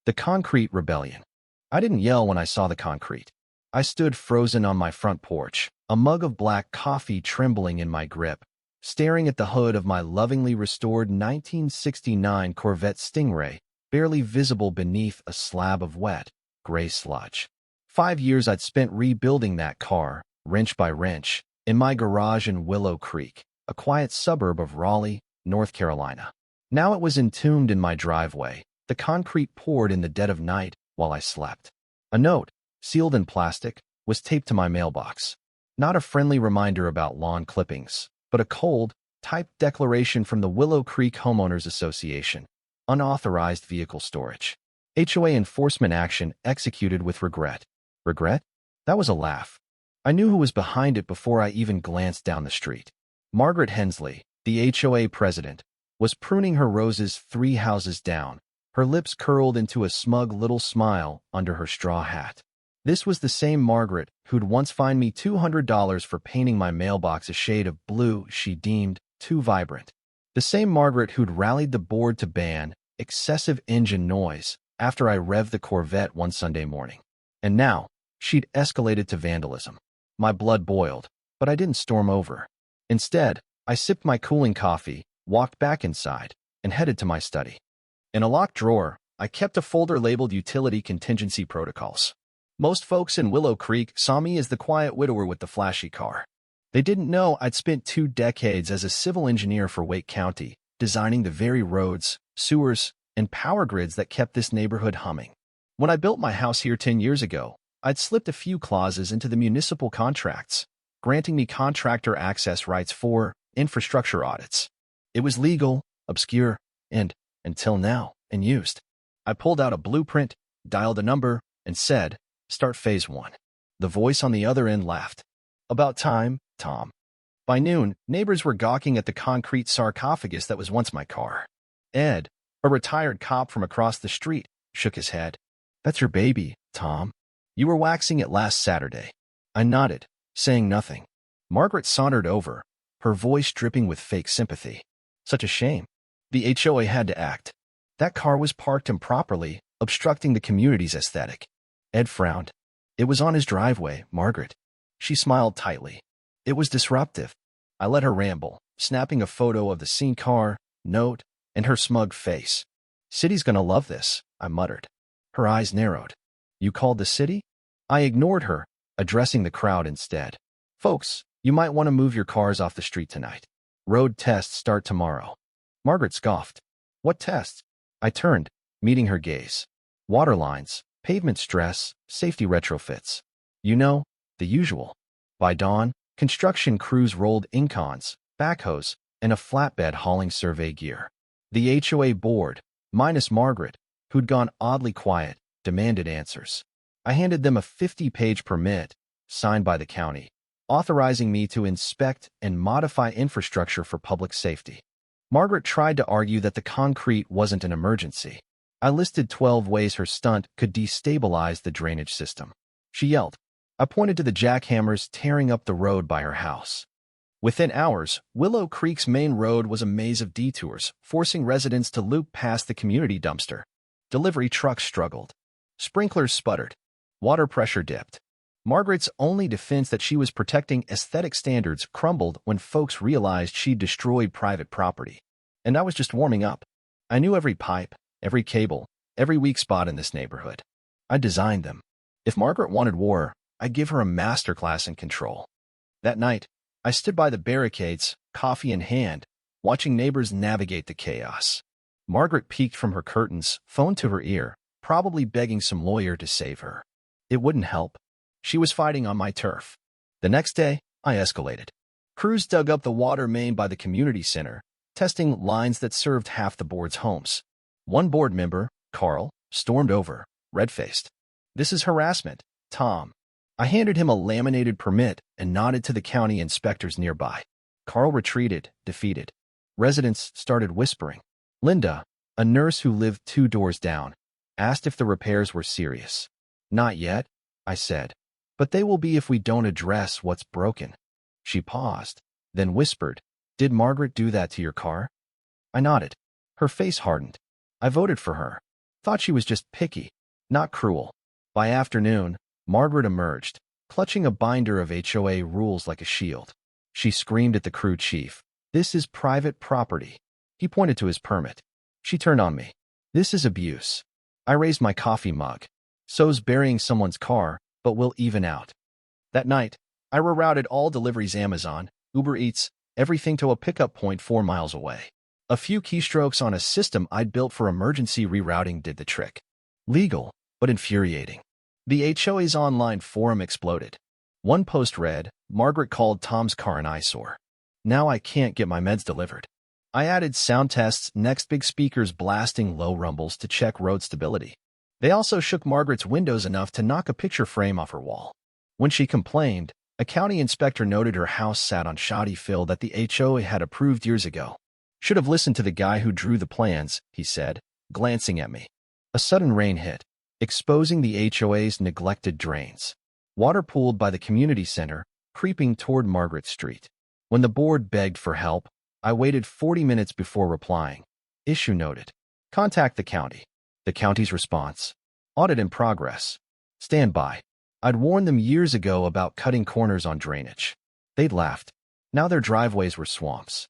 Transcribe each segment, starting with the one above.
The concrete rebellion. I didn't yell when I saw the concrete. I stood frozen on my front porch, a mug of black coffee trembling in my grip, staring at the hood of my lovingly restored 1969 Corvette Stingray, barely visible beneath a slab of wet, gray sludge. 5 years I'd spent rebuilding that car, wrench by wrench, in my garage in Willow Creek, a quiet suburb of Raleigh, North Carolina. Now it was entombed in my driveway, the concrete poured in the dead of night while I slept. A note, sealed in plastic, was taped to my mailbox. Not a friendly reminder about lawn clippings, but a cold, typed declaration from the Willow Creek Homeowners Association. Unauthorized vehicle storage. HOA enforcement action executed with regret. Regret? That was a laugh. I knew who was behind it before I even glanced down the street. Margaret Hensley, the HOA president, was pruning her roses 3 houses down, her lips curled into a smug little smile under her straw hat. This was the same Margaret who'd once fined me $200 for painting my mailbox a shade of blue she deemed too vibrant. The same Margaret who'd rallied the board to ban excessive engine noise after I revved the Corvette one Sunday morning. And now, she'd escalated to vandalism. My blood boiled, but I didn't storm over. Instead, I sipped my cooling coffee, walked back inside, and headed to my study. In a locked drawer, I kept a folder labeled Utility Contingency Protocols. Most folks in Willow Creek saw me as the quiet widower with the flashy car. They didn't know I'd spent 2 decades as a civil engineer for Wake County, designing the very roads, sewers, and power grids that kept this neighborhood humming. When I built my house here 10 years ago, I'd slipped a few clauses into the municipal contracts, granting me contractor access rights for infrastructure audits. It was legal, obscure, and, until now, unused. I pulled out a blueprint, dialed a number, and said, "Start phase 1. The voice on the other end laughed. "About time, Tom." By noon, neighbors were gawking at the concrete sarcophagus that was once my car. Ed, a retired cop from across the street, shook his head. "That's your baby, Tom. You were waxing it last Saturday." I nodded, saying nothing. Margaret sauntered over, her voice dripping with fake sympathy. "Such a shame. The HOA had to act. That car was parked improperly, obstructing the community's aesthetic." Ed frowned. "It was on his driveway, Margaret." She smiled tightly. "It was disruptive." I let her ramble, snapping a photo of the seen car, note, and her smug face. "City's gonna love this," I muttered. Her eyes narrowed. "You called the city?" I ignored her, addressing the crowd instead. "Folks, you might want to move your cars off the street tonight. Road tests start tomorrow." Margaret scoffed. "What tests?" I turned, meeting her gaze. "Water lines, pavement stress, safety retrofits. You know, the usual." By dawn, construction crews rolled incons, backhoes, and a flatbed hauling survey gear. The HOA board, minus Margaret, who'd gone oddly quiet, demanded answers. I handed them a 50-page permit, signed by the county, authorizing me to inspect and modify infrastructure for public safety. Margaret tried to argue that the concrete wasn't an emergency. I listed 12 ways her stunt could destabilize the drainage system. She yelled. I pointed to the jackhammers tearing up the road by her house. Within hours, Willow Creek's main road was a maze of detours, forcing residents to loop past the community dumpster. Delivery trucks struggled. Sprinklers sputtered. Water pressure dipped. Margaret's only defense that she was protecting aesthetic standards crumbled when folks realized she'd destroyed private property. And I was just warming up. I knew every pipe, every cable, every weak spot in this neighborhood. I designed them. If Margaret wanted war, I'd give her a masterclass in control. That night, I stood by the barricades, coffee in hand, watching neighbors navigate the chaos. Margaret peeked from her curtains, phone to her ear, probably begging some lawyer to save her. It wouldn't help. She was fighting on my turf. The next day, I escalated. Crews dug up the water main by the community center, testing lines that served half the board's homes. One board member, Carl, stormed over, red-faced. "This is harassment, Tom." I handed him a laminated permit and nodded to the county inspectors nearby. Carl retreated, defeated. Residents started whispering. Linda, a nurse who lived 2 doors down, asked if the repairs were serious. "Not yet," I said, "but they will be if we don't address what's broken." She paused, then whispered, "Did Margaret do that to your car?" I nodded. Her face hardened. "I voted for her. Thought she was just picky, not cruel. By afternoon, Margaret emerged, clutching a binder of HOA rules like a shield. She screamed at the crew chief, "This is private property." He pointed to his permit. She turned on me. "This is abuse." I raised my coffee mug. "So's burying someone's car, but we'll even out." That night, I rerouted all deliveries Amazon, Uber Eats, everything to a pickup point 4 miles away. A few keystrokes on a system I'd built for emergency rerouting did the trick. Legal, but infuriating. The HOA's online forum exploded. One post read, "Margaret called Tom's car an eyesore. Now I can't get my meds delivered." I added sound tests, next big speakers blasting low rumbles to check road stability. They also shook Margaret's windows enough to knock a picture frame off her wall. When she complained, a county inspector noted her house sat on shoddy fill that the HOA had approved years ago. "Should have listened to the guy who drew the plans," he said, glancing at me. A sudden rain hit, exposing the HOA's neglected drains. Water pooled by the community center, creeping toward Margaret Street. When the board begged for help, I waited 40 minutes before replying. Issue noted. Contact the county. The county's response. Audit in progress. Stand by. I'd warned them years ago about cutting corners on drainage. They'd laughed. Now their driveways were swamps.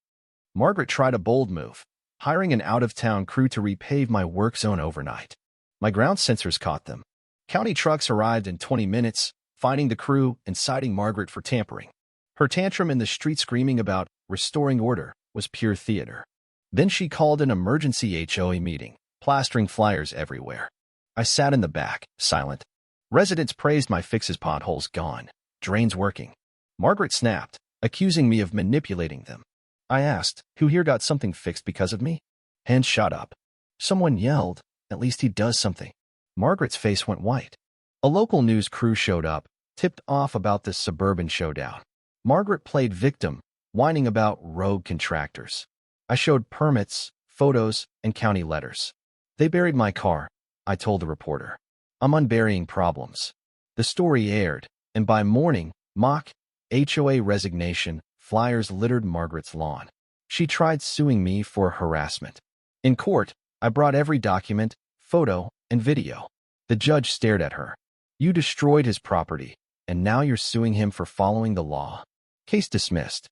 Margaret tried a bold move, hiring an out-of-town crew to repave my work zone overnight. My ground sensors caught them. County trucks arrived in 20 minutes, finding the crew and citing Margaret for tampering. Her tantrum in the street screaming about restoring order was pure theater. Then she called an emergency HOA meeting, plastering flyers everywhere. I sat in the back, silent. Residents praised my fixes: potholes gone, drains working. Margaret snapped, accusing me of manipulating them. I asked, "Who here got something fixed because of me?" Hands shot up. Someone yelled, "At least he does something." Margaret's face went white. A local news crew showed up, tipped off about this suburban showdown. Margaret played victim, whining about rogue contractors. I showed permits, photos, and county letters. "They buried my car," I told the reporter. "I'm unburying problems." The story aired, and by morning, mock HOA resignation flyers littered Margaret's lawn. She tried suing me for harassment. In court, I brought every document, photo, and video. The judge stared at her. "You destroyed his property, and now you're suing him for following the law." Case dismissed.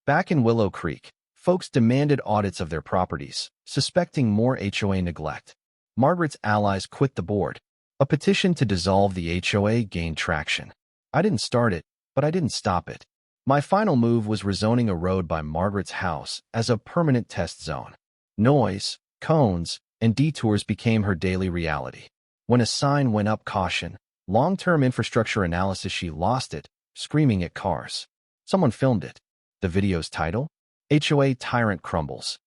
Back in Willow Creek, folks demanded audits of their properties, suspecting more HOA neglect. Margaret's allies quit the board. A petition to dissolve the HOA gained traction. I didn't start it, but I didn't stop it. My final move was rezoning a road by Margaret's house as a permanent test zone. Noise, cones, and detours became her daily reality. When a sign went up, "Caution, long-term infrastructure analysis," she lost it, screaming at cars. Someone filmed it. The video's title? HOA Tyrant Crumbles.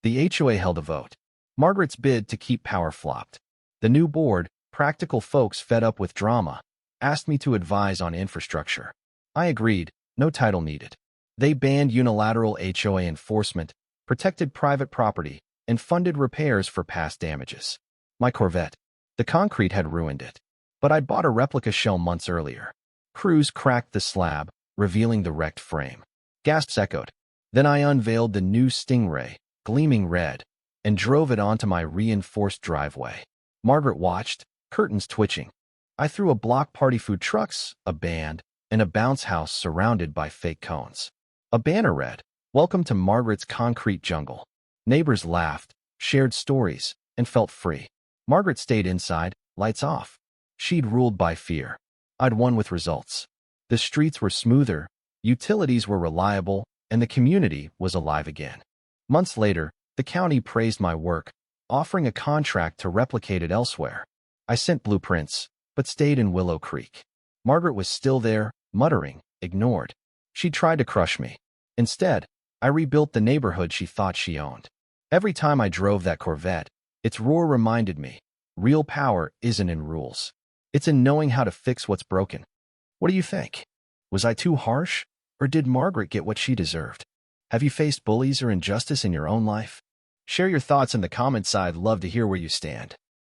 The HOA held a vote. Margaret's bid to keep power flopped. The new board, practical folks fed up with drama, asked me to advise on infrastructure. I agreed, no title needed. They banned unilateral HOA enforcement, protected private property, and funded repairs for past damages. My Corvette. The concrete had ruined it, but I'd bought a replica shell months earlier. Crews cracked the slab, revealing the wrecked frame. Gasps echoed. Then I unveiled the new Stingray, gleaming red, and drove it onto my reinforced driveway. Margaret watched, curtains twitching. I threw a block party, food trucks, a band, and a bounce house surrounded by fake cones. A banner read, "Welcome to Margaret's concrete jungle." Neighbors laughed, shared stories, and felt free. Margaret stayed inside, lights off. She'd ruled by fear. I'd won with results. The streets were smoother, utilities were reliable, and the community was alive again. Months later, the county praised my work, offering a contract to replicate it elsewhere. I sent blueprints, but stayed in Willow Creek. Margaret was still there, muttering, ignored. She tried to crush me. Instead, I rebuilt the neighborhood she thought she owned. Every time I drove that Corvette, its roar reminded me, real power isn't in rules. It's in knowing how to fix what's broken. What do you think? Was I too harsh, or did Margaret get what she deserved? Have you faced bullies or injustice in your own life? Share your thoughts in the comments. I'd love to hear where you stand.